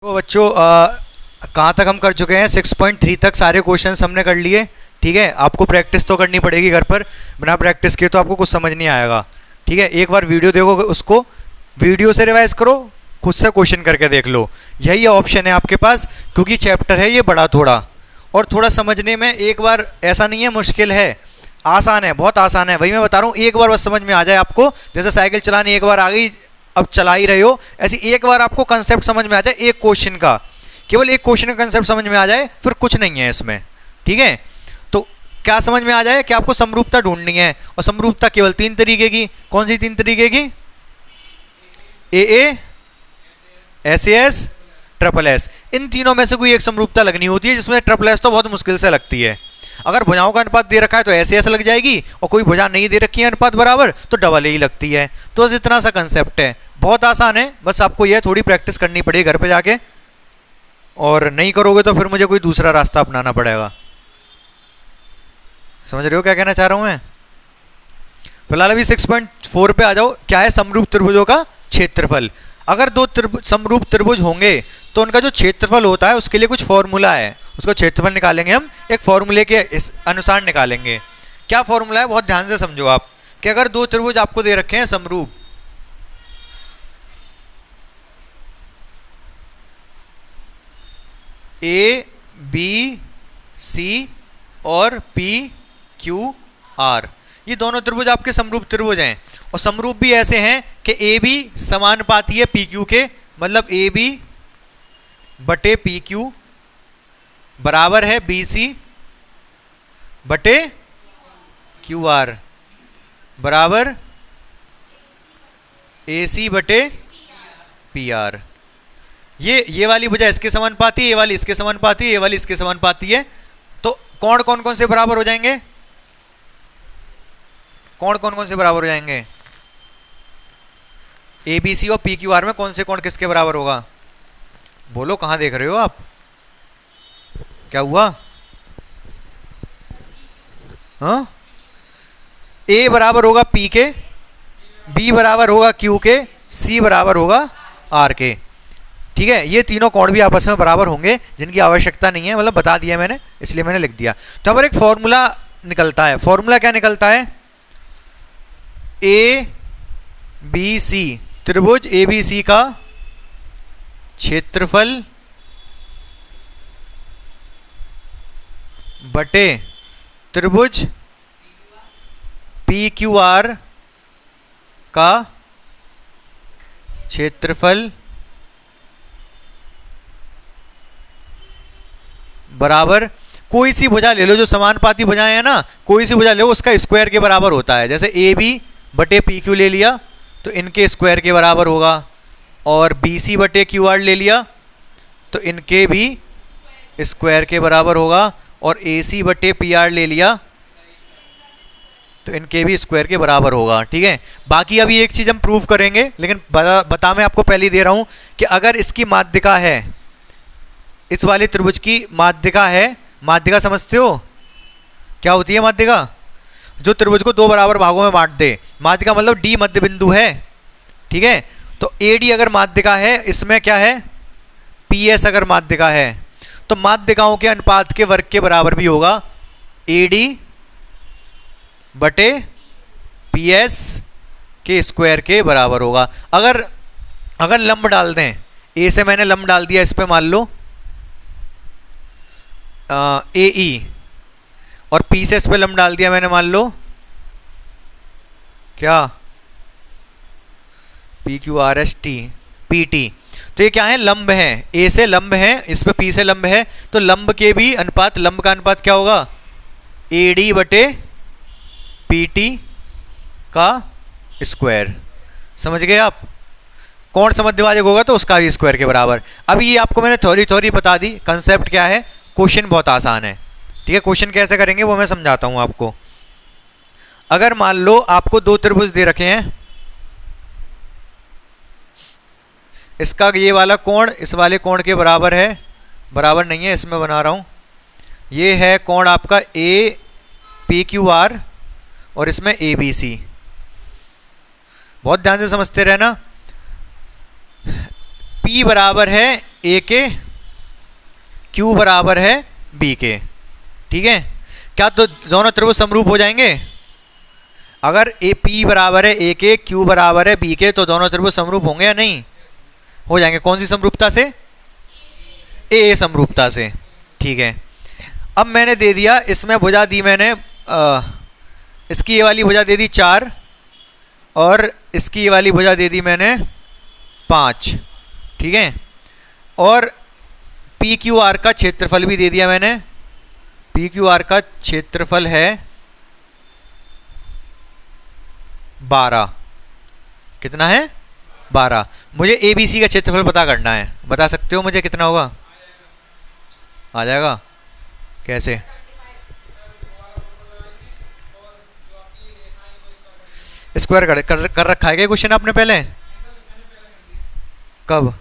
तो बच्चों कहाँ तक हम कर चुके हैं? 6.3 तक सारे क्वेश्चंस हमने कर लिए। ठीक है, आपको प्रैक्टिस तो करनी पड़ेगी घर पर, बिना प्रैक्टिस किए तो आपको कुछ समझ नहीं आएगा। ठीक है, एक बार वीडियो देखो, उसको वीडियो से रिवाइज करो, खुद से क्वेश्चन करके देख लो। यही ऑप्शन है आपके पास, क्योंकि चैप्टर है ये बड़ा थोड़ा, और थोड़ा समझने में एक बार ऐसा नहीं है मुश्किल है, आसान है, बहुत आसान है। वही मैं बता रहा हूँ, एक बार बस समझ में आ जाए आपको। जैसे साइकिल चलानी एक बार आ गई, अब चला ही रहे हो, ऐसी एक बार आपको कंसेप्ट समझ में आ जाए, एक क्वेश्चन का, केवल एक क्वेश्चन का कंसेप्ट समझ में आ जाए, फिर कुछ नहीं है इसमें। ठीक है, तो क्या समझ में आ जाए कि आपको समरूपता ढूंढनी है, और समरूपता केवल 3 तरीके की। कौन सी 3 तरीके की? AA, SAS, triple S. इन तीनों में से कोई एक समरूपता लगनी होती है, जिसमें ट्रिपल एस तो बहुत मुश्किल से लगती है। अगर भुजाओं का अनुपात दे रखा है तो SAS लग जाएगी, और कोई भुजा नहीं दे रखी है अनुपात बराबर, तो डबल ही लगती है। तो बस इतना सा कंसेप्ट है, बहुत आसान है। बस आपको यह थोड़ी प्रैक्टिस करनी पड़ेगी घर पे जाके, और नहीं करोगे तो फिर मुझे कोई दूसरा रास्ता अपनाना पड़ेगा। समझ रहे हो क्या कहना चाह रहा हूं मैं? फिलहाल अभी 6.4 पे आ जाओ। क्या है? समरूप त्रिभुजों का क्षेत्रफल। अगर दो समरूप त्रिभुज होंगे तो उनका जो क्षेत्रफल होता है उसके लिए कुछ फॉर्मूला है, उसको क्षेत्रफल निकालेंगे हम एक फॉर्मूले के अनुसार निकालेंगे। क्या फॉर्मूला है? बहुत ध्यान से समझो आप, कि अगर दो त्रिभुज आपको दे रखे हैं समरूप, ABC और PQR, ये दोनों त्रिभुज आपके समरूप त्रिभुज हैं। और समरूप भी ऐसे हैं कि AB समानुपाती है PQ के, मतलब AB बटे PQ बराबर है BC बटे QR बराबर AC बटे PR। ये वाली भुजा इसके समानुपाती है, ये वाली इसके समानुपाती है, ये वाली इसके समानुपाती है। तो कोण कौन कौन से बराबर हो जाएंगे? कोण कौन कौन से बराबर हो जाएंगे? ABC और PQR में कौन से कोण किसके बराबर होगा? बोलो, कहां देख रहे हो आप? क्या हुआ? हाँ, A बराबर होगा P के, B बराबर होगा Q के, C बराबर होगा R के। ठीक है, ये तीनों कोण भी आपस में बराबर होंगे, जिनकी आवश्यकता नहीं है, मतलब बता दिया मैंने, इसलिए मैंने लिख दिया। तो हमारा एक फॉर्मूला निकलता है। फॉर्मूला क्या निकलता है? ABC, त्रिभुज ABC का क्षेत्रफल बटे त्रिभुज PQR का क्षेत्रफल बराबर, कोई सी भुजा ले लो जो समानुपाती भुजाएं हैं ना, कोई सी भुजा ले लो, उसका स्क्वायर के बराबर होता है। जैसे AB बटे PQ ले लिया तो इनके स्क्वायर के बराबर होगा, और BC बटे QR ले लिया तो इनके भी स्क्वायर के बराबर होगा, और AC बटे PR ले लिया तो इनके भी स्क्वायर के बराबर होगा। ठीक है, बाकी अभी एक चीज़ हम प्रूव करेंगे, लेकिन बता मैं आपको पहले ही दे रहा हूं कि अगर इसकी माध्यिका है, इस वाले त्रिभुज की माध्यिका है, माध्यिका समझते हो क्या होती है माध्यिका? जो त्रिभुज को दो बराबर भागों में बांट दे। माध्यिका मतलब D मध्य बिंदु है। ठीक है, तो AD अगर माध्यिका है, इसमें क्या है? PS अगर माध्यिका है, तो माध्यिकाओं के अनुपात के वर्ग के बराबर भी होगा। AD बटे PS के स्क्वायर के बराबर होगा। अगर लंब डाल दें, A से मैंने लंब डाल दिया, इस पे मान लो AE, और P से इस पे लंब डाल दिया मैंने, मान लो क्या? PQRST PT। तो ये क्या है? लंब है, A से लंब है, इस पे P से लंब है, तो लंब के भी अनुपात, लंब का अनुपात क्या होगा? AD बटे PT का स्क्वायर। समझ गए आप? कोण समद्विभाजक होगा तो उसका भी स्क्वायर के बराबर। अब ये आपको मैंने थोड़ी बता दी, कंसेप्ट क्या है। क्वेश्चन बहुत आसान है। ठीक है, क्वेश्चन कैसे करेंगे वो मैं समझाता हूं आपको। अगर मान लो आपको दो त्रिभुज दे रखे हैं, इसका ये वाला कोण इस वाले कोण के बराबर है, बराबर नहीं है, इसमें बना रहा हूं। ये है कोण आपका APQR, और इसमें ABC। बहुत ध्यान से समझते रहना। P बराबर है ए के, क्यू बराबर है बी के। ठीक है, क्या तो दोनों त्रिभुज समरूप हो जाएंगे? अगर ए पी बराबर है ए के, क्यू बराबर है बी के, तो दोनों त्रिभुज समरूप होंगे या नहीं? हो जाएंगे। कौन सी समरूपता से? ए समरूपता से। ठीक है, अब मैंने दे दिया, इसमें भुजा दी मैंने, इसकी ये वाली भुजा दे दी 4 और इसकी ये वाली भुजा दे दी मैंने 5। ठीक है, और पी क्यू आर का क्षेत्रफल भी दे दिया मैंने। पी क्यू आर का क्षेत्रफल है 12। कितना है? 12। मुझे ए बी सी का क्षेत्रफल पता करना है, बता सकते हो मुझे कितना होगा? आ जाएगा। कैसे? स्क्वायर कर रखा है क्या क्वेश्चन आपने पहले? कब?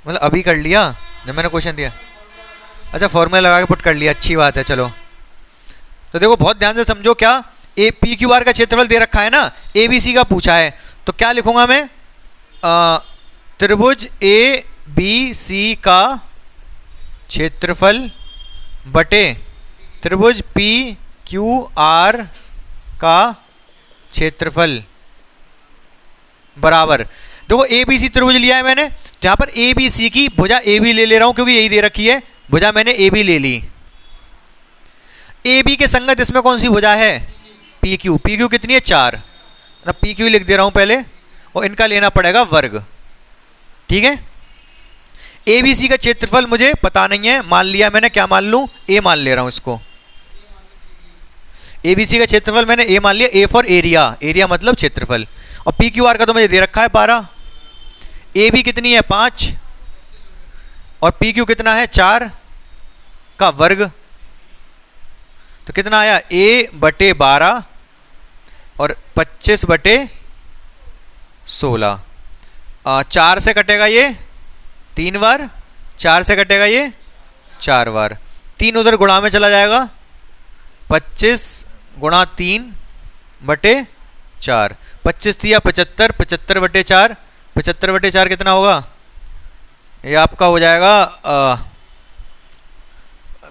मतलब अभी कर लिया जब मैंने क्वेश्चन दिया? अच्छा, फॉर्मूला लगा के पुट कर लिया, अच्छी बात है। चलो तो देखो बहुत ध्यान से समझो, क्या ए पी क्यू आर का क्षेत्रफल दे रखा है ना, ए बी सी का पूछा है, तो क्या लिखूंगा मैं? त्रिभुज ए बी सी का क्षेत्रफल बटे त्रिभुज पी क्यू आर का क्षेत्रफल बराबर। देखो ए बी सी त्रिभुज लिया है मैंने, तो यहां पर ए बी सी की भुजा ए बी ले रहा हूं क्योंकि यही दे रखी है, भुजा मैंने ए बी ले ली। ए बी के संगत इसमें कौन सी भुजा है? P Q. पी क्यू कितनी है? 4। ना पी क्यू लिख दे रहा हूं पहले, और इनका लेना पड़ेगा वर्ग। ठीक है, ए बी सी का क्षेत्रफल मुझे पता नहीं है, मान लिया मैंने, क्या मान लूं? ए मान ले रहा हूं इसको। ए बी सी का क्षेत्रफल मैंने ए मान लिया, ए फॉर एरिया, एरिया मतलब क्षेत्रफल। और पी क्यू आर का तो मुझे दे रखा है 12। ए बी कितनी है? 5, और पी क्यू कितना है? 4 का वर्ग। तो कितना आया? ए बटे 12 और 25 बटे 16। 4 से कटेगा ये 3 बार, 4 से कटेगा ये 4 बार, 3 उधर गुणा में चला जाएगा, 25 गुणा 3 बटे 4, 25 दिया 75, 75 बटे 4, 75 बटे 4 कितना होगा? ये आपका हो जाएगा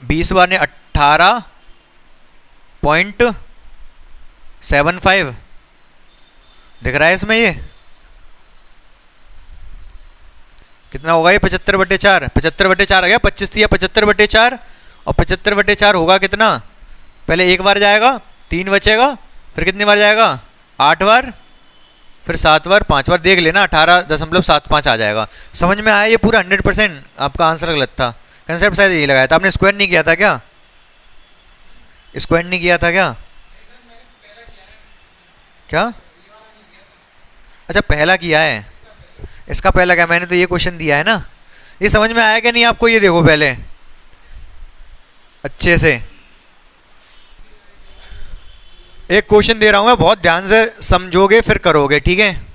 20 बार ने 18.75 दिख रहा है इसमें। ये कितना होगा? ये 75 बटे 4, 75 बटे 4 आ गया, 25 दिया 75 बटे 4, और 75 बटे 4 होगा कितना? पहले एक बार जाएगा, 3 बचेगा, फिर कितनी बार जाएगा? 8 बार, फिर 7 बार, 5 बार, देख लेना 18.75 आ जाएगा। समझ में आया? ये पूरा 100% आपका आंसर गलत था, कंसेप्ट शायद यही लगाया था आपने। स्क्वायर नहीं किया था क्या? स्क्वायर नहीं किया था क्या? क्या? अच्छा पहला किया है, इसका पहला क्या? मैंने तो ये क्वेश्चन दिया है ना। ये समझ में आया कि नहीं आपको? ये देखो पहले अच्छे से, एक क्वेश्चन दे रहा हूं मैं, बहुत ध्यान से समझोगे फिर करोगे। ठीक है,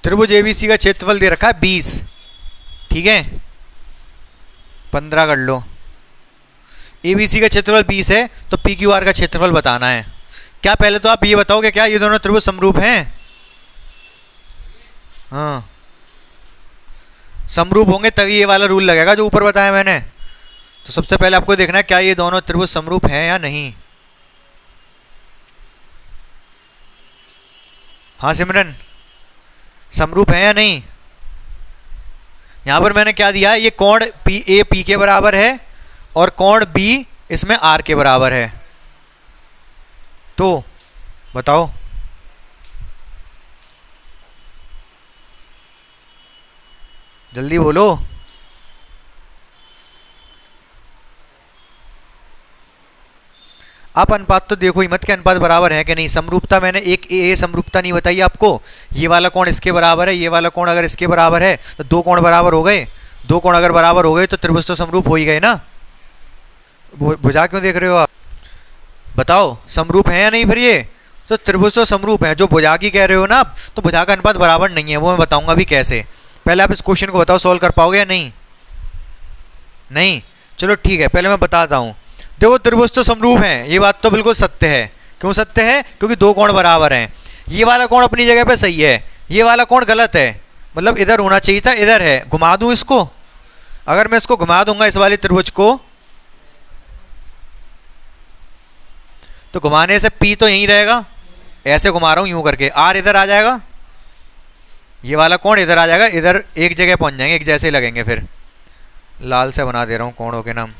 त्रिभुज एबीसी का क्षेत्रफल दे रखा है 20, ठीक है, 15 कर लो। एबीसी का क्षेत्रफल 20 है तो पी क्यू आर का क्षेत्रफल बताना है। क्या पहले तो आप ये बताओगे क्या ये दोनों त्रिभुज समरूप हैं? हाँ, समरूप होंगे तभी ये वाला रूल लगेगा जो ऊपर बताया मैंने। तो सबसे पहले आपको देखना है क्या ये दोनों त्रिभुज समरूप हैं या नहीं। हाँ सिमरन, समरूप है या नहीं? यहां पर मैंने क्या दिया है, ये कोण पी ए पी के बराबर है और कोण बी इसमें आर के बराबर है। तो बताओ, जल्दी बोलो। आप अनुपात तो देखो ही मत कि अनुपात बराबर है कि नहीं। समरूपता मैंने एक ए समरूपता नहीं बताई आपको। ये वाला कोण इसके बराबर है, ये वाला कोण अगर इसके बराबर है तो दो कोण बराबर हो गए। दो कोण अगर बराबर हो गए तो त्रिभुज तो समरूप हो ही गए ना। भुजा क्यों देख रहे हो आप? बताओ समरूप है या नहीं? फिर ये तो त्रिभुज तो समरूप है। जो भुजा की कह रहे हो ना आप, तो भुजा का अनुपात बराबर नहीं है, वो मैं बताऊंगा भी कैसे। पहले आप इस क्वेश्चन को बताओ, सॉल्व कर पाओगे या नहीं? नहीं, चलो ठीक है, पहले मैं बताता हूँ। देखो त्रिभुज तो समरूप हैं, ये बात तो बिल्कुल सत्य है। क्यों सत्य है? क्योंकि दो कोण बराबर हैं। ये वाला कोण अपनी जगह पे सही है, ये वाला कोण गलत है, मतलब इधर होना चाहिए था, इधर है। घुमा दूं इसको, अगर मैं इसको घुमा दूंगा इस वाले त्रिभुज को, तो घुमाने से P तो यहीं रहेगा। ऐसे घुमा रहा हूं यूं करके, R इधर आ जाएगा, ये वाला कोण इधर आ जाएगा, इधर एक जगह पहुंच जाएंगे, एक जैसे लगेंगे। फिर लाल से बना दे रहा हूं कोणों के नाम।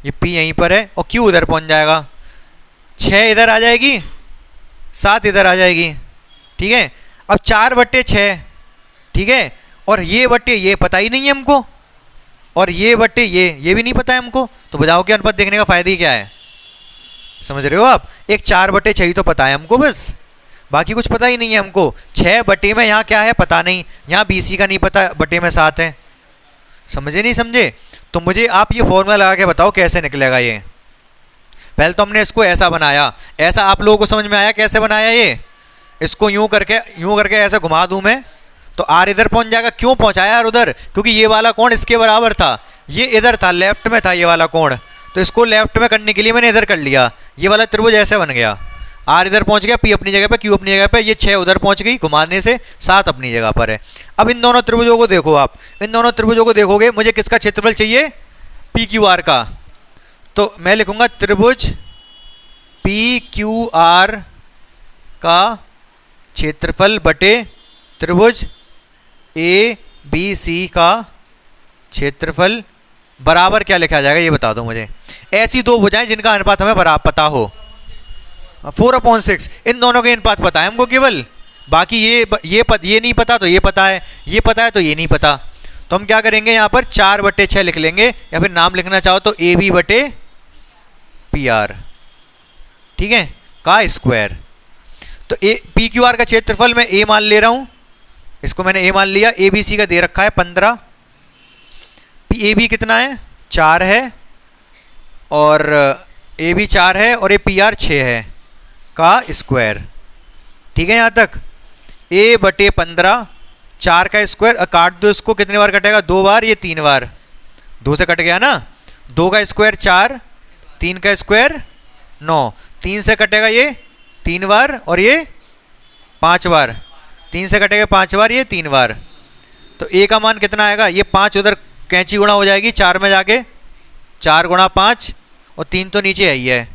ये P यहीं पर है और Q उधर पहुंच जाएगा। 6 इधर आ जाएगी, 7 इधर आ जाएगी, ठीक है। अब 4/6, ठीक है, और ये बट्टे ये पता ही नहीं है हमको, और ये बट्टे ये भी नहीं पता है हमको। तो भुजाओं के अनुपात देखने का फायदा ही क्या है? समझ रहे हो आप? एक 4/6 ही तो पता है हमको, बस बाकी कुछ पता ही नहीं है हमको। 6 बटे में यहाँ क्या है पता नहीं, यहाँ BC का नहीं पता, बटे में 7 है। समझे नहीं समझे? तो मुझे आप ये फॉर्मूला लगा के बताओ कैसे निकलेगा ये। पहले तो हमने इसको ऐसा बनाया, ऐसा आप लोगों को समझ में आया कैसे बनाया ये? इसको यूं करके ऐसे घुमा दूं मैं तो R इधर पहुंच जाएगा। क्यों पहुंचाया यार उधर? क्योंकि ये वाला कोण इसके बराबर था, ये इधर था, लेफ्ट में था ये वाला कोण, तो इसको लेफ्ट में करने के लिए मैंने इधर कर लिया। ये वाला त्रिभुज ऐसे बन गया, R इधर पहुंच गया, P अपनी जगह पे, Q अपनी जगह पे, ये 6 उधर पहुंच गई, घुमाने से 7 अपनी जगह पर है। अब इन दोनों त्रिभुजों को देखो आप, इन दोनों त्रिभुजों को देखोगे, मुझे किसका क्षेत्रफल चाहिए? PQR का। तो मैं लिखूंगा त्रिभुज PQR का क्षेत्रफल बटे त्रिभुज ABC का क्षेत्रफल बराबर क्या लिखा जाएगा ये बता दो मुझे। ऐसी दो भुजाएं जिनका अनुपात हमें बराबर पता हो। 4/6, इन दोनों के अनुपात पता है हमको केवल, बाकी ये नहीं पता, तो ये पता है, ये पता है तो ये नहीं पता। तो हम क्या करेंगे, यहाँ पर 4/6 लिख लेंगे, या फिर नाम लिखना चाहो तो AB बटे PR, ठीक है, का स्क्वायर। तो PQR का क्षेत्रफल मैं A मान ले रहा हूं, इसको मैंने A मान लिया। ABC का दे रखा है 15, AB कितना है? 4 है, और AB 4 है, और ये PR 6 है, का स्क्वायर, ठीक है। यहां तक A बटे 15, 4 का स्क्वायर, काट दो इसको, कितने बार कटेगा? 2 बार, ये 3 बार, 2 से कट गया ना। 2 का स्क्वायर 4, 3 का स्क्वायर 9, 3 से कटेगा ये 3 बार, और ये 5 बार, 3 से कटेगा 5 बार, ये 3 बार। तो A का मान कितना आएगा? ये 5 उधर कैंची गुणा हो जाएगी 4 में जाके, 4 गुणा 5, और 3 तो नीचे आई है,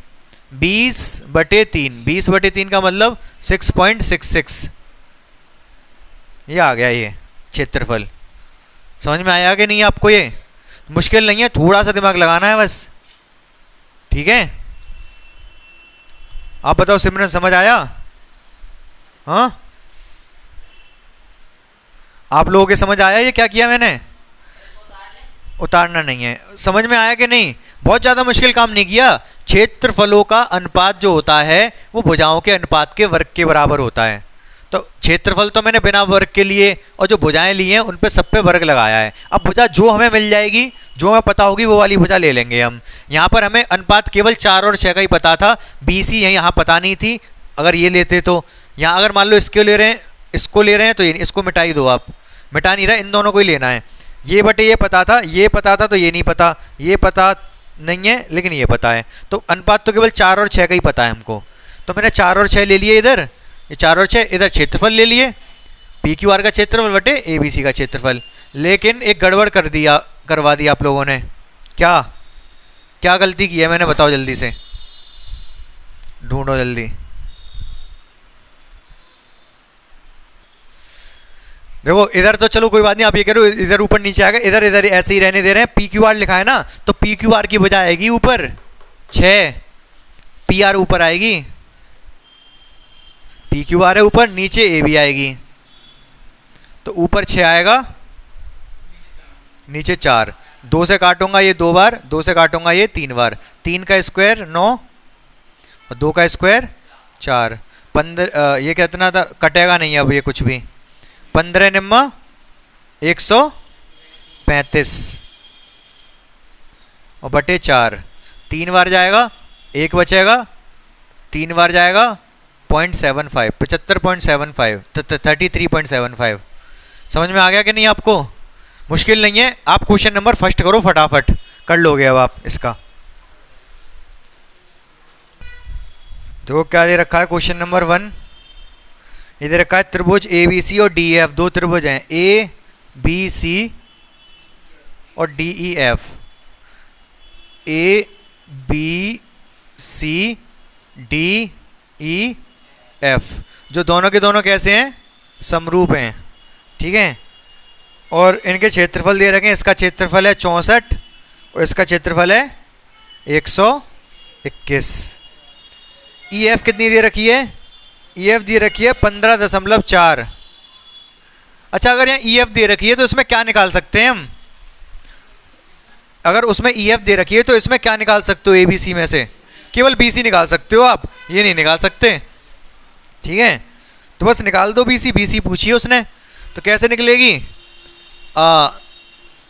20/3। 20/3 का मतलब 6.66, ये आ गया ये क्षेत्रफल। समझ में आया कि नहीं आपको? ये मुश्किल नहीं है, थोड़ा सा दिमाग लगाना है बस, ठीक है। आप बताओ सिमरन, समझ आया? हाँ, आप लोगों के समझ आया ये क्या किया मैंने? उतारना नहीं है। समझ में आया कि नहीं? बहुत ज़्यादा मुश्किल काम नहीं किया। क्षेत्रफलों का अनुपात जो होता है वो भुजाओं के अनुपात के वर्ग के बराबर होता है। तो क्षेत्रफल तो मैंने बिना वर्ग के लिए, और जो भुजाएं ली हैं उन पे सब पे वर्ग लगाया है। अब भुजा जो हमें मिल जाएगी, जो हमें पता होगी, वो वाली भुजा ले लेंगे हम। यहाँ पर हमें अनुपात केवल 4 और 6 का ही पता था, BC यहाँ पता नहीं थी। अगर ये लेते तो यहाँ, अगर मान लो इसके ले रहे हैं इसको ले रहे हैं तो ये इसको मिटा ही दो आप, मिटा नहीं रहा, इन दोनों को ही लेना है। ये बटे ये पता था, ये पता था तो ये नहीं पता, ये पता नहीं है लेकिन ये पता है, तो अनुपात तो केवल 4 और 6 का ही पता है हमको। तो मैंने 4 और 6 ले लिए इधर, ये 4 और 6 इधर क्षेत्रफल ले लिए, पी क्यू आर का क्षेत्रफल बटे ए बी सी का क्षेत्रफल। लेकिन एक गड़बड़ करवा दिया आप लोगों ने। क्या क्या गलती की है मैंने, बताओ जल्दी से, ढूंढो जल्दी। देखो इधर तो चलो कोई बात नहीं, आप ये करो इधर ऊपर नीचे आएगा, इधर इधर ऐसे ही रहने दे रहे हैं। पी क्यू आर लिखा है ना, तो पी क्यू आर की बजाय आएगी ऊपर 6, पी आर ऊपर आएगी, पी क्यू आर है ऊपर, नीचे ए बी आएगी, तो ऊपर 6 आएगा, नीचे 4। 2 से काटूंगा ये 2 बार, 2 से काटूंगा ये 3 बार, 3 का स्क्वायर 9 और 2 का स्क्वायर 4, 15, ये कितना था, कटेगा नहीं अब ये कुछ भी, 15 निम्मा 135 और बटे 4, 3 बार जाएगा, 1 बचेगा, 3 बार जाएगा 0.75, 75.75, 33.75। समझ में आ गया कि नहीं आपको? मुश्किल नहीं है, आप क्वेश्चन नंबर फर्स्ट करो, फटाफट कर लोगे अब आप इसका। तो क्या दे रखा है क्वेश्चन नंबर 1, इधर रखा है त्रिभुज ए बी सी और डी एफ, दो त्रिभुज हैं ए बी सी और D E F, A B C D E F, जो दोनों के दोनों कैसे हैं, समरूप हैं, ठीक है। और इनके क्षेत्रफल दे रखे हैं, इसका क्षेत्रफल है 64 और इसका क्षेत्रफल है 121। ई एफ कितनी दे रखी है, ई एफ दे रखी है 15.4। अच्छा अगर यहाँ ई एफ दे रखी है तो इसमें क्या निकाल सकते हैं हम, अगर उसमें ई एफ दे रखी है तो इसमें क्या निकाल सकते हो, ए बी सी में से केवल बी सी निकाल सकते हो आप, ये नहीं निकाल सकते, ठीक है। तो बस निकाल दो बी सी पूछी है उसने, तो कैसे निकलेगी,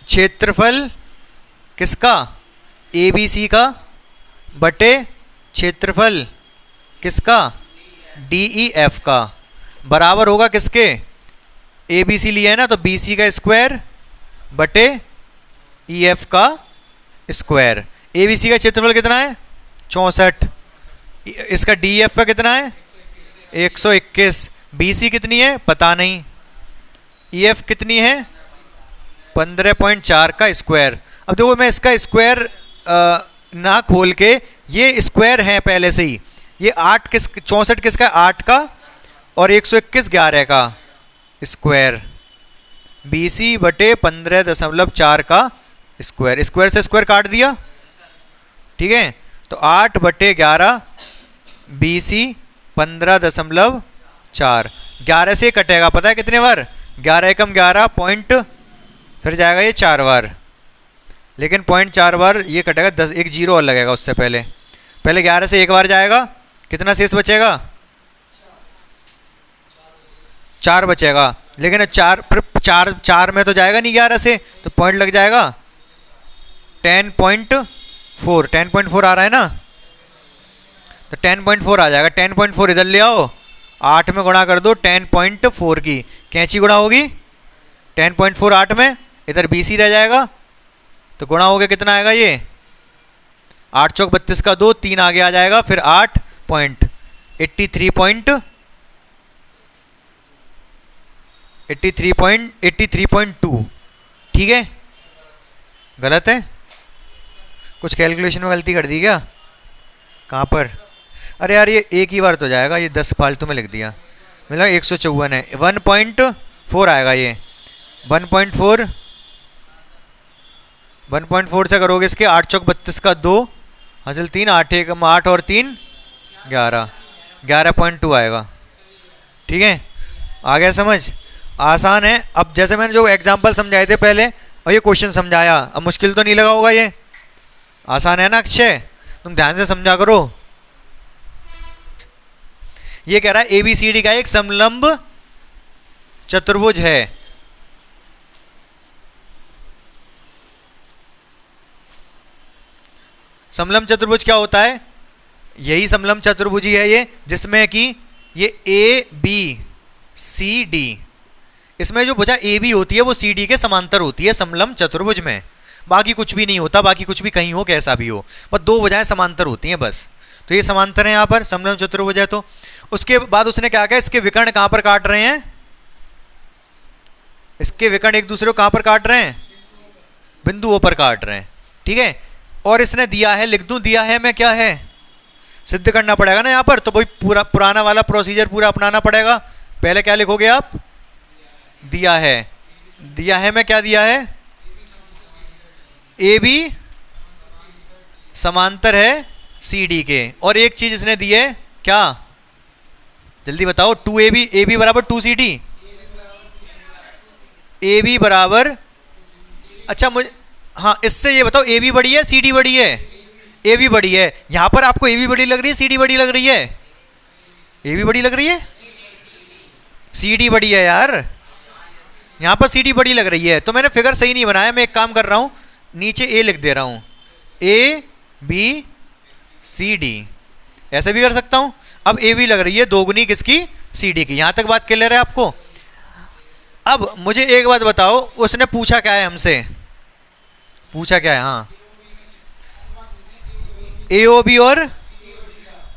क्षेत्रफल किसका, ए बी सी का बटे क्षेत्रफल किसका, डी ई एफ का, बराबर होगा किसके, ए बी सी लिया है ना, तो बी सी का स्क्वायर बटे ई एफ का स्क्वायर। ए बी सी का क्षेत्रफल कितना है 64, इसका डी एफ का कितना है 121, बी सी कितनी है पता नहीं, ई एफ कितनी है 15.4 का स्क्वायर। अब देखो मैं इसका स्क्वायर ना खोल के, ये स्क्वायर है पहले से ही, ये 8 किस 64 किसका 8 का और 121 11 का स्क्वायर, बी सी बटे 15.4 का स्क्वायर, स्क्वायर से स्क्वायर काट दिया, ठीक है। तो 8 बटे 11 बी सी 15.4, 11 से कटेगा पता है कितने बार, 11 एकम 11 पॉइंट, फिर जाएगा ये 4 बार, लेकिन 0.4 बार ये कटेगा, 10 एक जीरो और लगेगा उससे पहले, पहले 11 से एक बार जाएगा, कितना शेष बचेगा 4 बचेगा, लेकिन 4 में तो जाएगा नहीं 11 से, तो पॉइंट लग जाएगा 10.4, 10.4 आ रहा है ना, तो 10.4 आ जाएगा, 10.4 इधर ले आओ, 8 में गुणा कर दो 10.4 की, कैंची गुणा होगी 10.4 8 में, इधर बी सी रह जाएगा, तो गुणा हो गया कितना आएगा ये 8 चौक 32 का 2, 3 आगे आ जाएगा, फिर 83.2, ठीक है। गलत है, कुछ कैलकुलेशन में गलती कर दी क्या, कहाँ पर, अरे यार ये एक ही बार तो जाएगा, ये 10 फालतू में लिख दिया, मतलब 154 है, 1.4 आएगा ये, 1.4 से करोगे इसके 8 चौक 32 का 2 हासिल 3, 8 एक 8 और 3 11, 11.2 आएगा, ठीक है। आ गया समझ, आसान है। अब जैसे मैंने जो एग्जांपल समझाए थे पहले और ये क्वेश्चन समझाया, अब मुश्किल तो नहीं लगा होगा, ये आसान है ना अक्षय, तुम ध्यान से समझा करो। ये कह रहा है एबीसीडी का एक समलंब चतुर्भुज है, समलंब चतुर्भुज क्या होता है, यही समलंब चतुर्भुज ही है ये, जिसमें कि ये ए बी सी डी। इसमें जो भुजा ए बी होती है वो सी डी के समांतर होती है समलंब चतुर्भुज में, बाकी कुछ भी नहीं होता, बाकी कुछ भी कहीं हो कैसा भी हो, बस दो भुजाएं समांतर होती हैं बस। तो ये समांतर है यहाँ पर, समलंब चतुर्भुज है। तो उसके बाद उसने क्या किया, इसके विकर्ण कहाँ पर काट रहे हैं, इसके विकर्ण एक दूसरे को कहाँ पर काट रहे हैं, बिंदुओं पर काट रहे हैं, ठीक है। और इसने दिया है, लिख दूं दिया है मैं, क्या है, सिद्ध करना पड़ेगा ना यहाँ पर, तो भाई पूरा पुराना वाला प्रोसीजर पूरा अपनाना पड़ेगा। पहले क्या लिखोगे आप, दिया है, दिया है मैं क्या दिया है, ए बी समांतर है सी डी के, और एक चीज इसने दी है क्या, जल्दी बताओ, 2AB, ए बी बराबर 2CD, ए बी बराबर, अच्छा मुझे, हाँ इससे ये बताओ ए बी बड़ी है सी डी बड़ी है, ए बी बड़ी है। यहां पर आपको ए बी बड़ी लग रही है सी डी बड़ी लग रही है, ए बी बड़ी लग रही है, सी डी बड़ी है यार, यहां पर सी डी बड़ी लग रही है। तो मैंने फिगर सही नहीं बनाया, मैं एक काम कर रहा हूं, नीचे ए लिख दे रहा हूं, ए बी सी डी, ऐसे भी कर सकता हूं। अब ए बी लग रही है दोगुनी किसकी, सी डी की। यहां तक बात क्लियर है आपको। अब मुझे एक बात बताओ, उसने पूछा क्या है हमसे, पूछा क्या है, हाँ एओबी और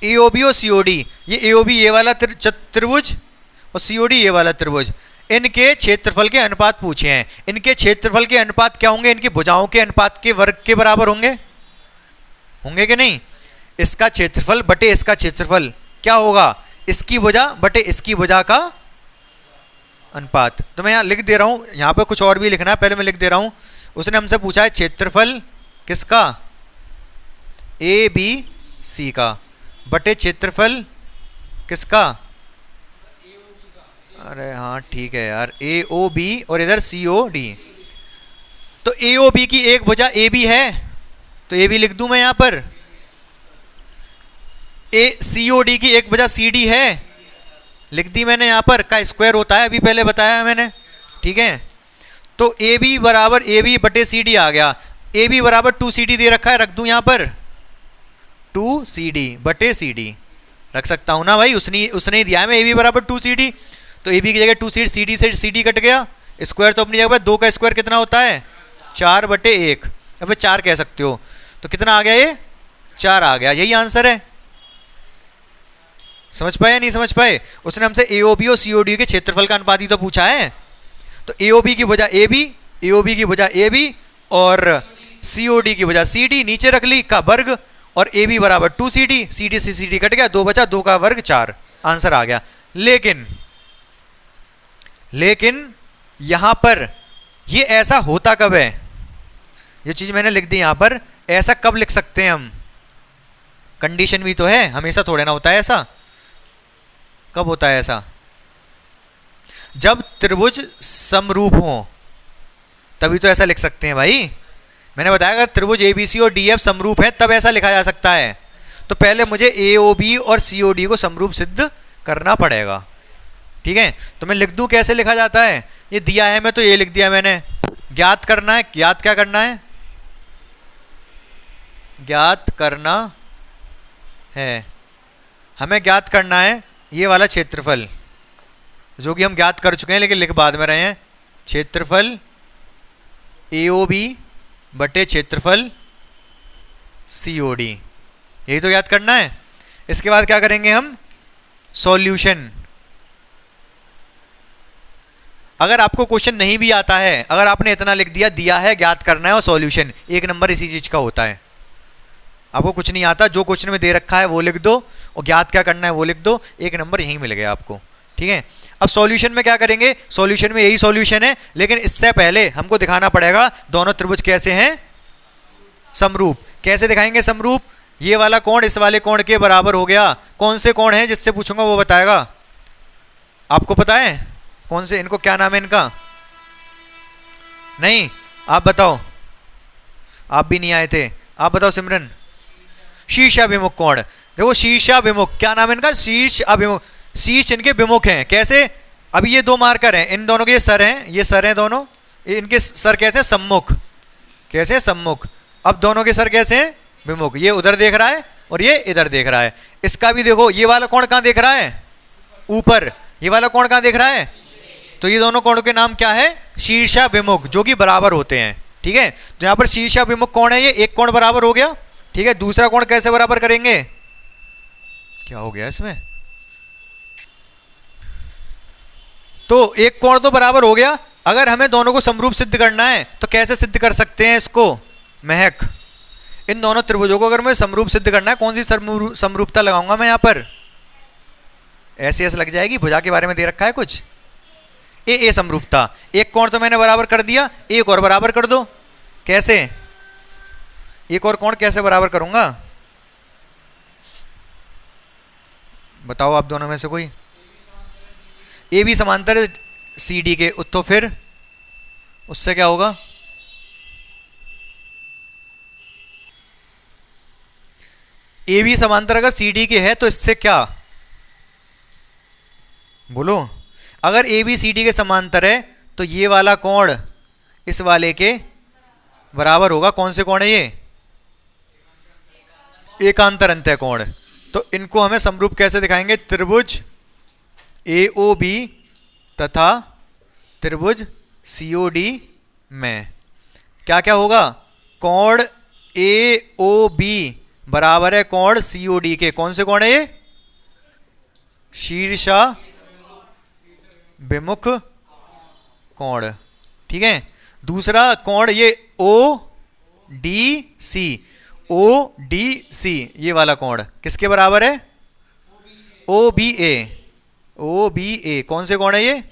एओबी और सीओडी, ये एओबी ये वाला त्रिभुज और सीओडी ये वाला त्रिभुज, इनके क्षेत्रफल के अनुपात पूछे हैं। इनके क्षेत्रफल के अनुपात क्या होंगे, इनकी भुजाओं के अनुपात के वर्ग के बराबर होंगे, होंगे कि नहीं। इसका क्षेत्रफल बटे इसका क्षेत्रफल क्या होगा, इसकी भुजा बटे इसकी भुजा का अनुपात। तो मैं यहाँ लिख दे रहा हूँ, यहाँ पे कुछ और भी लिखना है, पहले मैं लिख दे रहा हूँ। उसने हमसे पूछा है क्षेत्रफल किसका, ए बी सी का, बटे क्षेत्रफल किसका, अरे हाँ ठीक है यार, ए ओ बी और इधर सी ओ डी। तो ए ओ बी की एक भुजा ए बी है, तो ए बी लिख दूं मैं यहाँ पर। ए सी ओ डी की एक भुजा सी डी है, लिख दी मैंने यहाँ पर, का स्क्वायर होता है, अभी पहले बताया मैंने, ठीक है। तो ए बी बराबर ए बी बटे सी डी आ गया, ए बी बराबर 2CD दे रखा है, रख दूं यहाँ पर 2CD बटे सी डी, रख सकता हूं ना भाई, उसने ही दिया है मैं ए बी बराबर 2CD। तो ए बी की जगह 2CD, सी डी से सी डी कट गया, स्क्वायर तो अपनी जगह, 2 का स्क्वायर कितना होता है 4 बटे 1, अब 4 कह सकते हो। तो कितना आ गया, ये 4 आ गया, यही आंसर है। समझ पाए या नहीं समझ पाए। उसने हमसे एओबी और सीओडी के क्षेत्रफल का अनुपात ही तो पूछा है। तो एओबी की भुजा ए बी, एओबी की भुजा ए बी और सीओडी की भुजा सी डी, नीचे रख ली का वर्ग, और ए बी बराबर 2CD, सी डी से सी डी कट गया, 2 बचा, 2 का वर्ग 4, आंसर आ गया। लेकिन यहां पर ये ऐसा होता कब है, ये चीज मैंने लिख दी यहां पर, ऐसा कब लिख सकते हैं हम, कंडीशन भी तो है, हमेशा थोड़े ना होता है ऐसा। कब होता है ऐसा, जब त्रिभुज समरूप हो तभी तो ऐसा लिख सकते हैं भाई। मैंने बताया अगर त्रिभुज एबीसी और डीएफ समरूप है तब ऐसा लिखा जा सकता है। तो पहले मुझे एओबी और सीओडी को समरूप सिद्ध करना पड़ेगा, ठीक है। तो मैं लिख दूं कैसे लिखा जाता है, ये दिया है मैं तो ये लिख दिया मैंने। ज्ञात करना है, ज्ञात क्या करना है, ज्ञात करना है, हमें ज्ञात करना है ये वाला क्षेत्रफल, जो कि हम ज्ञात कर चुके हैं लेकिन लिख बाद में रहे हैं। क्षेत्रफल एओबी बटे क्षेत्रफल सीओडी, यही तो याद करना है। इसके बाद क्या करेंगे हम, सॉल्यूशन। अगर आपको क्वेश्चन नहीं भी आता है, अगर आपने इतना लिख दिया, दिया है ज्ञात करना है और सॉल्यूशन, 1 नंबर इसी चीज का होता है। आपको कुछ नहीं आता, जो क्वेश्चन में दे रखा है वो लिख दो और ज्ञात क्या करना है वो लिख दो, 1 नंबर यहीं मिल गया आपको, ठीक है। अब सॉल्यूशन में क्या करेंगे, सॉल्यूशन में यही सॉल्यूशन है, लेकिन इससे पहले हमको दिखाना पड़ेगा दोनों त्रिभुज कैसे हैं, समरूप। कैसे दिखाएंगे समरूप, ये वाला कोण इस वाले कोण के बराबर हो गया। कौन से कोण है, जिससे पूछूंगा वो बताएगा। आपको पता है कौन से, इनको क्या नाम है इनका, नहीं आप बताओ, आप भी नहीं आए थे, आप बताओ सिमरन। शीर्षाभिमुख कोण, देखो शीर्षाभिमुख, क्या नाम है इनका, शीर्ष अभिमुख। शीर्ष इनके विमुख हैं, कैसे, अभी ये 2 मार्कर हैं, इन दोनों के सर हैं, ये सर हैं दोनों, इनके सर कैसे, सम्मुख, कैसे सम्मुख। अब दोनों के सर कैसे हैं, विमुख, ये उधर देख रहा है और ये इधर देख रहा है। इसका भी देखो, ये वाला कोण कहाँ देख रहा है, ऊपर, ये वाला कोण कहाँ दिख रहा है? तो ये दोनों कोणों के नाम क्या है? शीर्षाभिमुख, जो कि बराबर होते हैं। ठीक है, तो यहाँ पर शीर्षाभिमुख कोण है, ये एक कोण बराबर हो गया। ठीक है, दूसरा कोण कैसे बराबर करेंगे? क्या हो गया इसमें? तो एक कोण तो बराबर हो गया। अगर हमें दोनों को समरूप सिद्ध करना है तो कैसे सिद्ध कर सकते हैं इसको? महक, इन दोनों त्रिभुजों को अगर मैं समरूप सिद्ध करना है, कौन सी समरूपता लगाऊंगा मैं यहाँ पर? ऐसे ऐसे लग जाएगी, भुजा के बारे में दे रखा है कुछ। ए समरूपता। एक कोण तो मैंने बराबर कर दिया, एक और बराबर कर दो। कैसे? एक और कोण कैसे बराबर करूंगा? बताओ आप दोनों में से कोई। ए बी समांतर सी डी के, तो फिर उससे क्या होगा? ए बी समांतर अगर सी डी के है तो इससे क्या? बोलो। अगर ए बी सी डी के समांतर है तो ये वाला कोण इस वाले के बराबर होगा। कौन से कोण है ये? एकांतर अंतः कोण। तो इनको हमें समरूप कैसे दिखाएंगे? त्रिभुज ए ओ बी तथा त्रिभुज सी ओ डी में क्या क्या होगा? कोण ए ओ बी बराबर है कोण सी ओ डी के। कौन से कोण है ये? शीर्षाभिमुख कोण। ठीक है, दूसरा कोण ये O D C, O D C, ये वाला कोण किसके बराबर है? ओ बी ए, ओ बी ए। कौन से कोण है ये?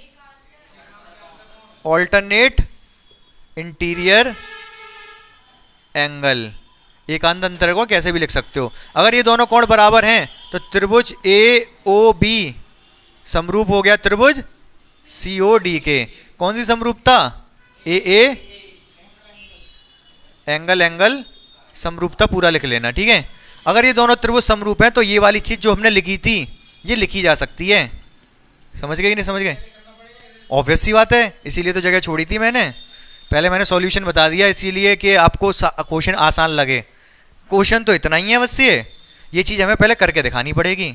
Alternate interior angle. एकांत अंतर को कैसे भी लिख सकते हो। अगर ये दोनों कोण बराबर हैं तो त्रिभुज ए ओ बी समरूप हो गया त्रिभुज सी ओ डी के। कौन सी समरूपता? ए एंगल एंगल समरूपता पूरा लिख लेना। ठीक है, अगर ये दोनों त्रिभुज समरूप हैं तो ये वाली चीज जो हमने लिखी थी ये लिखी जा सकती है। समझ गए कि नहीं समझ गए? ऑब्वियस सी बात है, इसीलिए तो जगह छोड़ी थी मैंने। पहले मैंने सॉल्यूशन बता दिया इसीलिए कि आपको क्वेश्चन आसान लगे। क्वेश्चन तो इतना ही है बस। ये चीज़ हमें पहले करके दिखानी पड़ेगी,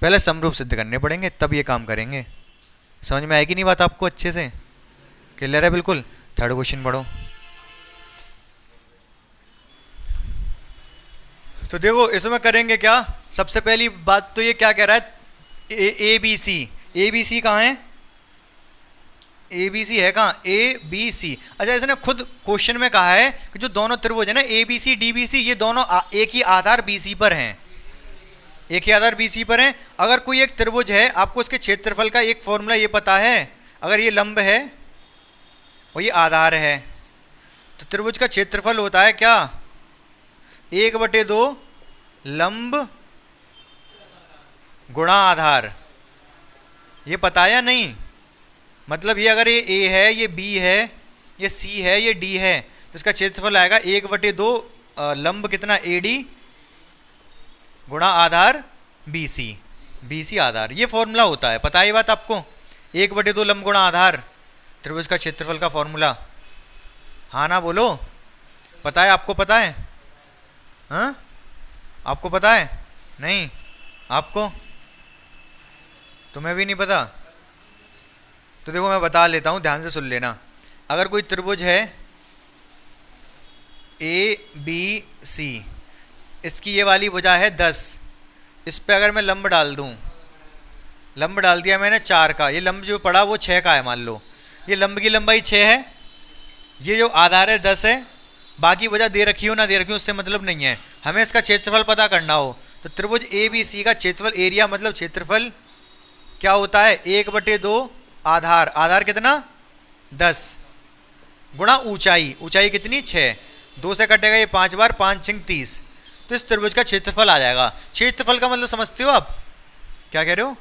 पहले समरूप सिद्ध करने पड़ेंगे, तब ये काम करेंगे। समझ में आएगी नहीं बात आपको? अच्छे से क्लियर है बिल्कुल? थर्ड क्वेश्चन पढ़ो। तो देखो इसमें करेंगे क्या। सबसे पहली बात तो ये क्या कह रहा है? ए बी सी। ए बी सी कहाँ है? ए बी सी है कहाँ? A B C. अच्छा, इसने खुद क्वेश्चन में कहा है कि जो दोनों त्रिभुज है ना A B C D B C, ये दोनों एक ही आधार बी सी पर हैं। एक ही आधार बी सी पर हैं। अगर कोई एक त्रिभुज है, आपको उसके क्षेत्रफल का एक फॉर्मूला ये पता है। अगर ये लंब है और ये आधार है तो त्रिभुज का क्षेत्रफल होता है क्या? 1/2 लंब गुणा आधार। ये पता है या नहीं? मतलब ये अगर ये ए है, ये बी है, ये सी है, ये डी है, तो इसका क्षेत्रफल आएगा 1/2 लंब कितना? ए डी गुणा आधार बी सी। बी सी आधार, ये फॉर्मूला होता है। पता है ये बात आपको? 1/2 लंब गुणा आधार त्रिभुज का क्षेत्रफल का फॉर्मूला। हाँ ना बोलो। पता है आपको? पता है? हाँ, आपको पता है? नहीं आपको? तुम्हें भी नहीं पता? तो देखो मैं बता लेता हूँ, ध्यान से सुन लेना। अगर कोई त्रिभुज है ए बी सी, इसकी ये वाली भुजा है 10, इस पे अगर मैं लंब डाल दूँ, लंब डाल दिया मैंने 4 का, ये लंब जो पड़ा वो 6 का है मान लो। ये लंब की लंबाई 6 है, ये जो आधार है 10 है, बाकी वजह दे रखी हो ना दे रखी हो उससे मतलब नहीं है। हमें इसका क्षेत्रफल पता करना हो तो त्रिभुज ए बी सी का क्षेत्रफल, एरिया मतलब क्षेत्रफल क्या होता है? 1/2 आधार। आधार कितना? 10 गुणा ऊंचाई। ऊंचाई कितनी? 6। 2 से कटेगा ये 5 बार, 5 6 30। तो इस त्रिभुज का क्षेत्रफल आ जाएगा। क्षेत्रफल का मतलब समझते हो आप? क्या कह रहे हो?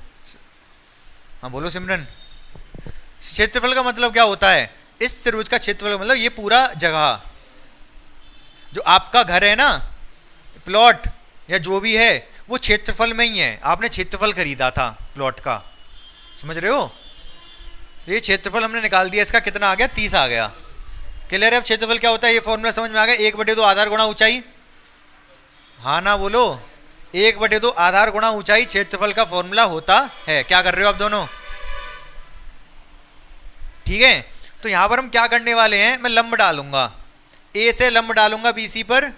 हाँ बोलो सिमरन। क्षेत्रफल का मतलब क्या होता है? इस त्रिभुज का क्षेत्रफल मतलब ये पूरा जगह, जो आपका घर है ना, प्लॉट या जो भी है, वो क्षेत्रफल में ही है। आपने क्षेत्रफल खरीदा था प्लॉट का, समझ रहे हो? ये क्षेत्रफल हमने निकाल दिया, इसका कितना आ गया? 30 आ गया। क्लियर है? अब क्षेत्रफल क्या होता है ये फॉर्मूला समझ में आ गया। 1/2 आधार गुणा ऊंचाई। हाँ ना बोलो। 1/2 आधार गुणा ऊंचाई क्षेत्रफल का फॉर्मूला होता है। क्या कर रहे हो आप दोनों? ठीक है, तो यहां पर हम क्या करने वाले हैं, मैं लंब डालूंगा, ए से लंब डालूंगा बीसी पर।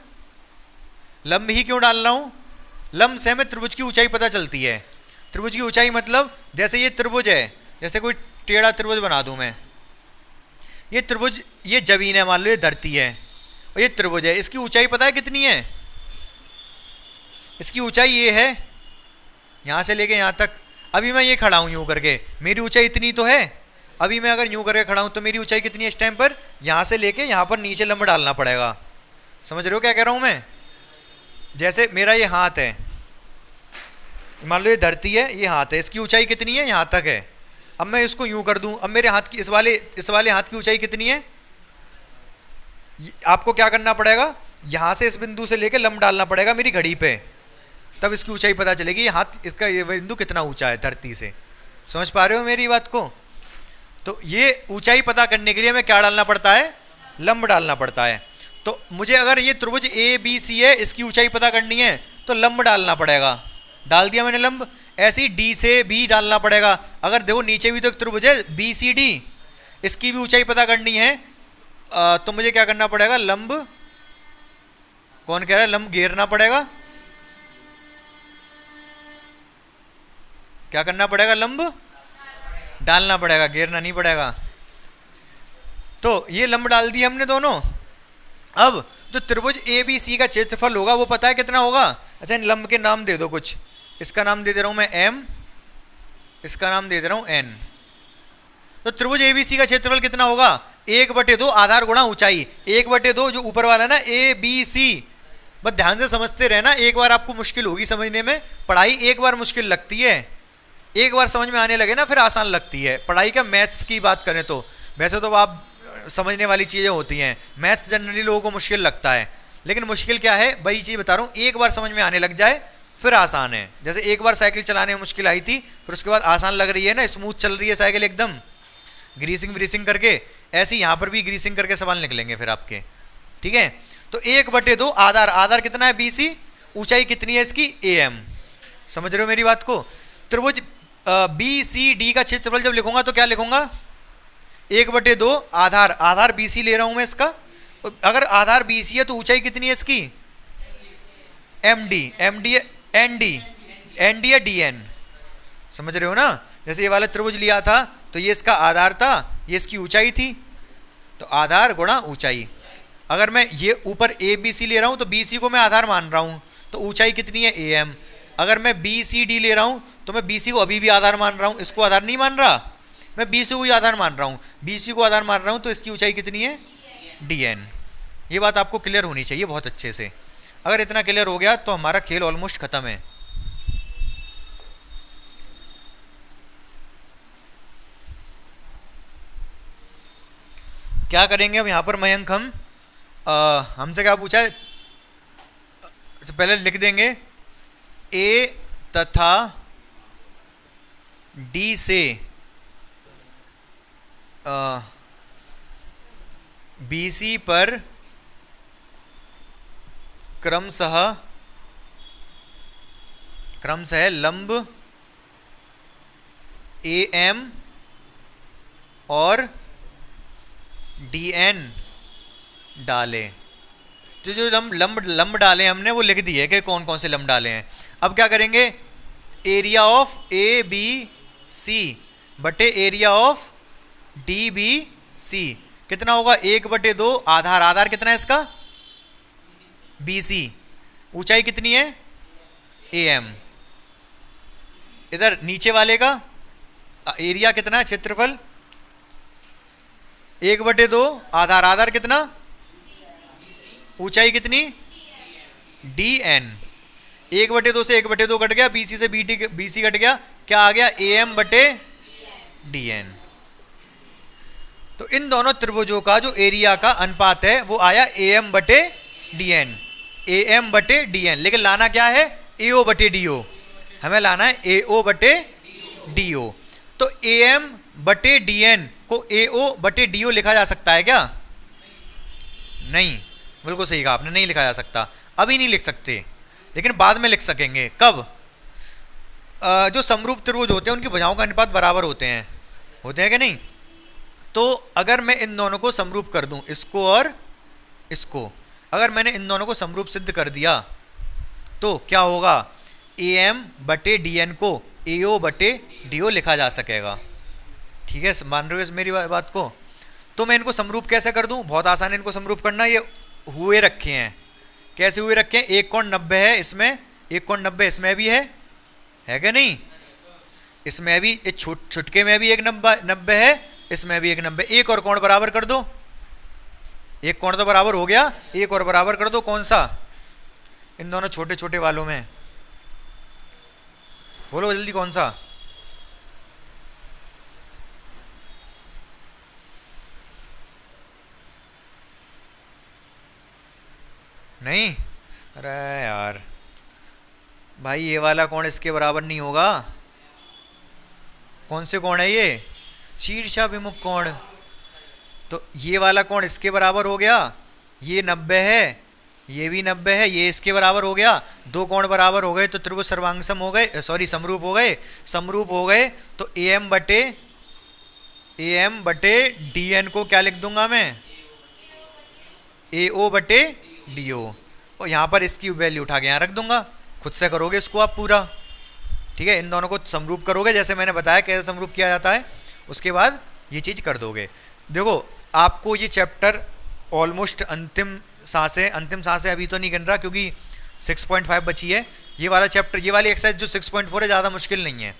लंब ही क्यों डाल रहा हूं? लंब से हमें त्रिभुज की ऊंचाई पता चलती है। त्रिभुज की ऊंचाई मतलब जैसे ये त्रिभुज है, जैसे कोई टेढ़ा त्रिभुज बना दूं मैं, ये त्रिभुज, ये जमीन है, मान लो ये धरती है और ये त्रिभुज है, इसकी ऊंचाई पता है कितनी है? इसकी ऊंचाई ये है, यहां से लेके यहां तक। अभी मैं ये खड़ा हूं यूं करके, मेरी ऊंचाई इतनी तो है। अभी मैं अगर यूं करके खड़ा हूं तो मेरी ऊंचाई कितनी है इस टाइम पर? यहां से लेके यहां पर नीचे लंब डालना पड़ेगा। समझ रहे हो क्या कह रहा हूं मैं? जैसे मेरा ये हाथ है, मान लो ये धरती है, ये हाथ है, इसकी ऊंचाई कितनी है? यहां तक है। अब मैं इसको यूं कर दूं, अब मेरे हाथ की इस वाले हाथ की ऊंचाई कितनी है? आपको क्या करना पड़ेगा, यहां से इस बिंदु से लेके लंब डालना पड़ेगा मेरी घड़ी पे, तब इसकी ऊंचाई पता चलेगी, ये हाथ, इसका ये बिंदु कितना ऊंचा है धरती से। समझ पा रहे हो मेरी बात को? तो ये ऊंचाई पता करने के लिए हमें क्या डालना पड़ता है? लंब डालना पड़ता है। तो मुझे अगर ये त्रिभुज ए बी सी है, इसकी ऊंचाई पता करनी है तो लंब डालना पड़ेगा। डाल दिया मैंने लंब। ऐसी डी से बी डालना पड़ेगा। अगर देखो नीचे भी तो एक त्रिभुज है बी सी डी, इसकी भी ऊंचाई पता करनी है, तो मुझे क्या करना पड़ेगा? लंब, कौन कह रहा है? लंब घेरना पड़ेगा। क्या करना पड़ेगा? लंब डालना पड़ेगा, घेरना नहीं पड़ेगा। तो ये लंब डाल दिए हमने दोनों। अब जो त्रिभुज ए बी सी का क्षेत्रफल होगा वो पता है कितना होगा? अच्छा, इन लंब के नाम दे दो कुछ। इसका नाम दे दे रहा हूं मैं एम, इसका नाम दे दे रहा हूं एन। तो त्रिभुज ए बी सी का क्षेत्रफल कितना होगा? 1/2 आधार गुणा ऊंचाई। 1/2 जो ऊपर वाला ना ए बी सी, बस ध्यान से समझते रहना। एक बार आपको मुश्किल होगी समझने में, पढ़ाई एक बार मुश्किल लगती है, एक बार समझ में आने लगे ना फिर आसान लगती है। पढ़ाई का मैथ्स की बात करें तो वैसे तो आप समझने वाली चीज़ें होती हैं, मैथ्स जनरली लोगों को मुश्किल लगता है, लेकिन मुश्किल क्या है वही चीज़ बता रहा हूँ, एक बार समझ में आने लग जाए फिर आसान है। जैसे एक बार साइकिल चलाने में मुश्किल आई थी, फिर उसके बाद आसान लग रही है ना, स्मूथ चल रही है साइकिल एकदम, ग्रीसिंग व्रीसिंग करके। ऐसे यहाँ पर भी ग्रीसिंग करके सवाल निकलेंगे फिर आपके। ठीक है, तो 1/2 आधार, आधार कितना है? BC, ऊंचाई कितनी है इसकी? AM। समझ रहे हो मेरी बात को? त्रिभुज BCD का क्षेत्रफल जब लिखूंगा तो क्या लिखूंगा? 1/2 आधार, आधार BC ले रहा हूं मैं इसका। अगर आधार BC है तो ऊंचाई कितनी है इसकी? MD, MD, ND, ND या DN। समझ रहे हो ना? जैसे ये वाला त्रिभुज लिया था तो ये इसका आधार था, ये इसकी ऊंचाई थी, तो आधार गुणा ऊंचाई। अगर मैं ये ऊपर ABC ले रहा हूं तो BC को मैं आधार मान रहा हूं, तो ऊंचाई कितनी है? AM। अगर मैं BCD ले रहा हूं तो मैं BC को अभी भी आधार मान रहा हूं, इसको आधार नहीं मान रहा, मैं BC को ही आधार मान रहा हूं, BC को आधार मान रहा हूं, तो इसकी ऊंचाई कितनी है? DN। ये बात आपको क्लियर होनी चाहिए बहुत अच्छे से। अगर इतना क्लियर हो गया तो हमारा खेल ऑलमोस्ट खत्म है। क्या करेंगे अब यहाँ पर मयंक? हम हमसे क्या पूछा है, तो पहले लिख देंगे A तथा D से BC पर क्रमशः लंब AM और DN डाले। तो जो लंब डाले हमने वो लिख दिए कि कौन कौन से लंब डाले हैं। अब क्या करेंगे? एरिया ऑफ ABC बटे एरिया ऑफ DBC कितना होगा? 1/2 आधार, आधार कितना है इसका? BC। ऊंचाई कितनी है? AM। इधर नीचे वाले का एरिया कितना है? क्षेत्रफल 1/2 आधार, आधार कितना? ऊंचाई कितनी? DN। 1/2 से 1/2 कट गया, BC से BC कट गया, क्या आ गया? AM बटे DN। तो इन दोनों त्रिभुजों का जो एरिया का अनुपात है वो आया AM बटे DN, AM बटे DN। लेकिन लाना क्या है? AO बटे DO। हमें लाना है AO बटे DO। तो AM बटे DN को AO बटे DO लिखा जा सकता है क्या? नहीं, बिल्कुल सही कहा आपने, नहीं लिखा जा सकता। अभी नहीं लिख सकते, लेकिन बाद में लिख सकेंगे। कब? जो समरूप त्रिभुज होते हैं उनकी भुजाओं का अनुपात बराबर होते हैं कि नहीं? तो अगर मैं इन दोनों को समरूप कर दूं, इसको और इसको, अगर मैंने इन दोनों को समरूप सिद्ध कर दिया तो क्या होगा? AM बटे DN को AO बटे DO लिखा जा सकेगा। ठीक है, मान रहे हो मेरी बात को? तो मैं इनको समरूप कैसे कर दूं? बहुत आसान है इनको समरूप करना। ये हुए रखे हैं, कैसे हुए रखे हैं? एक कोण 90 है इसमें, एक कोण 90 इसमें भी है क्या नहीं? इसमें भी छुटके में भी एक 90 है, इसमें भी एक 90। एक और कोण बराबर कर दो, एक कोण तो बराबर हो गया, एक और बराबर कर दो। कौन सा? इन दोनों छोटे छोटे वालों में, बोलो जल्दी कौन सा? नहीं? अरे यार भाई, ये वाला कोण इसके बराबर नहीं होगा। कौन से कोण है ये? शीर्षाभिमुख कोण। तो ये वाला कोण इसके बराबर हो गया, ये 90 है, ये भी 90 है, ये इसके बराबर हो गया। दो कोण बराबर हो गए तो त्रिभुज सर्वांगसम हो गए, सॉरी समरूप हो गए। समरूप हो गए तो AM बटे DN को क्या लिख दूंगा मैं? AO बटे DO। और यहाँ पर इसकी वैल्यू उठा के यहाँ रख दूंगा। खुद से करोगे इसको आप पूरा। ठीक है, इन दोनों को समरूप करोगे जैसे मैंने बताया कैसे समरूप किया जाता है, उसके बाद ये चीज़ कर दोगे। देखो आपको ये चैप्टर ऑलमोस्ट अंतिम सांसें अभी तो नहीं गिन रहा क्योंकि 6.5 बची है। ये वाला चैप्टर, ये वाली एक्सरसाइज जो 6.4 है ज़्यादा मुश्किल नहीं है,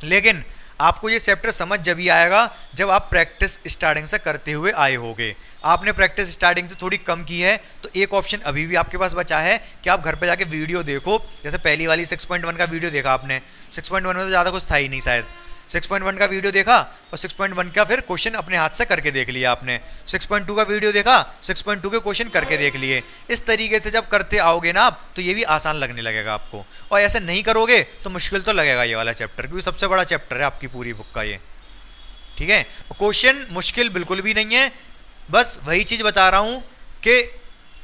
लेकिन आपको ये चैप्टर समझ जब ही आएगा जब आप प्रैक्टिस स्टार्टिंग से करते हुए आए होगे। आपने प्रैक्टिस स्टार्टिंग से थोड़ी कम की है तो एक ऑप्शन अभी भी आपके पास बचा है कि आप घर पे जाके वीडियो देखो। जैसे पहली वाली 6.1 का वीडियो देखा आपने, 6.1 में तो ज़्यादा कुछ था ही नहीं शायद। 6.1 का वीडियो देखा और 6.1 का फिर क्वेश्चन अपने हाथ से करके देख लिया आपने। 6.2 का वीडियो देखा, 6.2 के क्वेश्चन करके देख लिए। इस तरीके से जब करते आओगे ना आप तो ये भी आसान लगने लगेगा आपको। और ऐसे नहीं करोगे तो मुश्किल तो लगेगा ये वाला चैप्टर, क्योंकि सबसे बड़ा चैप्टर है आपकी पूरी बुक का ये। ठीक है, क्वेश्चन मुश्किल बिल्कुल भी नहीं है, बस वही चीज़ बता रहा हूँ कि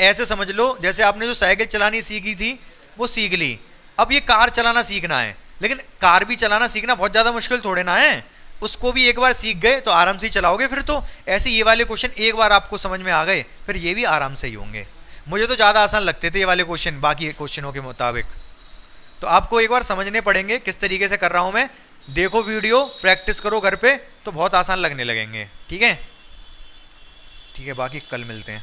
ऐसे समझ लो जैसे आपने जो साइकिल चलानी सीखी थी वो सीख ली, अब ये कार चलाना सीखना है। लेकिन कार भी चलाना सीखना बहुत ज़्यादा मुश्किल थोड़े ना है, उसको भी एक बार सीख गए तो आराम से ही चलाओगे फिर तो। ऐसे ये वाले क्वेश्चन एक बार आपको समझ में आ गए फिर ये भी आराम से ही होंगे। मुझे तो ज़्यादा आसान लगते थे ये वाले क्वेश्चन बाकी क्वेश्चनों के मुताबिक। तो आपको एक बार समझने पड़ेंगे किस तरीके से कर रहा हूँ मैं। देखो वीडियो, प्रैक्टिस करो घर पे तो बहुत आसान लगने लगेंगे। ठीक है, बाकी कल मिलते हैं।